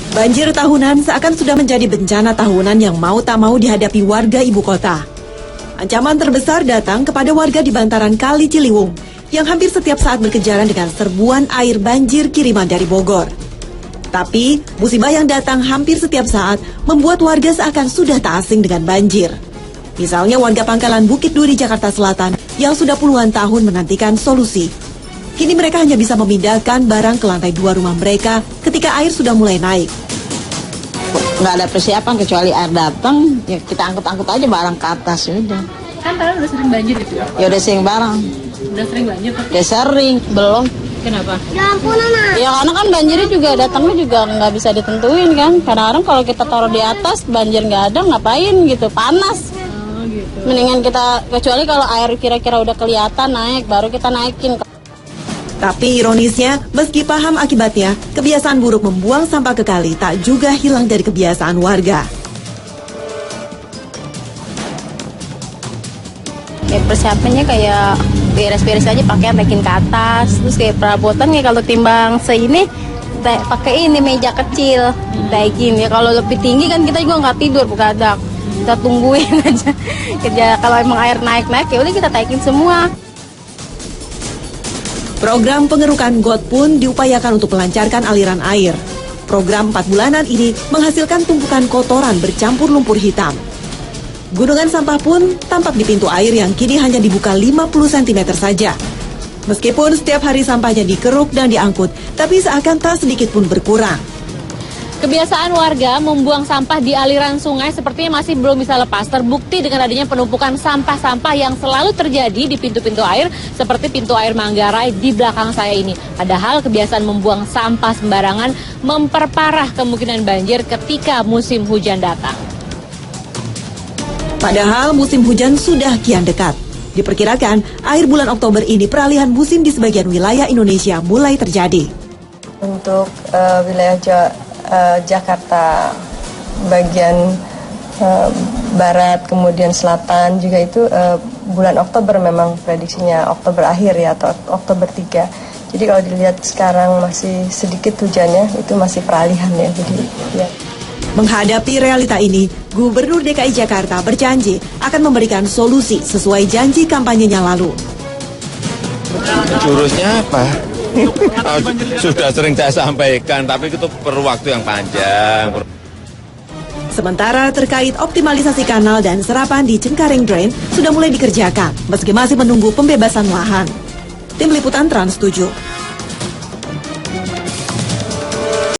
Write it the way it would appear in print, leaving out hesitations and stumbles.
Banjir tahunan seakan sudah menjadi bencana tahunan yang mau tak mau dihadapi warga ibu kota. Ancaman terbesar datang kepada warga di bantaran Kali Ciliwung yang hampir setiap saat berkejaran dengan serbuan air banjir kiriman dari Bogor. Tapi, musibah yang datang hampir setiap saat membuat warga seakan sudah tak asing dengan banjir. Misalnya warga Pangkalan Bukit Duri, Jakarta Selatan yang sudah puluhan tahun menantikan solusi. Kini mereka hanya bisa memindahkan barang ke lantai 2 rumah mereka ketika air sudah mulai naik. Nggak ada persiapan kecuali air datang, ya kita angkut-angkut aja barang ke atas udah. Kan padahal udah sering banjir gitu ya? Ya udah sering barang. Udah sering banjir Pak? Udah sering, belum. Kenapa? Ya ampun anak. Ya karena kan banjirnya juga datangnya juga nggak bisa ditentuin kan. Kadang-kadang kalau kita taruh di atas banjir nggak ada ngapain gitu, panas. Oh gitu. Mendingan kita, kecuali kalau air kira-kira udah kelihatan naik, baru kita naikin. Tapi ironisnya, meski paham akibatnya, kebiasaan buruk membuang sampah ke kali tak juga hilang dari kebiasaan warga. Ya persiapannya kayak beres-beres aja, pakaian naikin ke atas, terus kayak perabotan ya kalau timbang seini pakai ini meja kecil naikin ya, kalau lebih tinggi kan kita juga nggak tidur begadang, kita tungguin aja kerja. Kalau emang air naik ya udah kita naikin semua. Program pengerukan got pun diupayakan untuk melancarkan aliran air. Program 4 bulanan ini menghasilkan tumpukan kotoran bercampur lumpur hitam. Gunungan sampah pun tampak di pintu air yang kini hanya dibuka 50 cm saja. Meskipun setiap hari sampahnya dikeruk dan diangkut, tapi seakan tak sedikit pun berkurang. Kebiasaan warga membuang sampah di aliran sungai sepertinya masih belum bisa lepas. Terbukti dengan adanya penumpukan sampah-sampah yang selalu terjadi di pintu-pintu air seperti pintu air Manggarai di belakang saya ini. Padahal kebiasaan membuang sampah sembarangan memperparah kemungkinan banjir ketika musim hujan datang. Padahal musim hujan sudah kian dekat. Diperkirakan akhir bulan Oktober ini peralihan musim di sebagian wilayah Indonesia mulai terjadi. Untuk wilayah Jakarta bagian barat kemudian selatan juga itu bulan Oktober memang prediksinya Oktober akhir ya, atau Oktober 3. Jadi kalau dilihat sekarang masih sedikit hujannya, itu masih peralihan ya. Jadi ya. Menghadapi realita ini, Gubernur DKI Jakarta berjanji akan memberikan solusi sesuai janji kampanyenya lalu. Jurusnya apa? Sudah sering saya sampaikan, tapi itu perlu waktu yang panjang. Sementara terkait optimalisasi kanal dan serapan di Cengkareng Drain sudah mulai dikerjakan, meski masih menunggu pembebasan lahan. Tim Liputan Trans 7.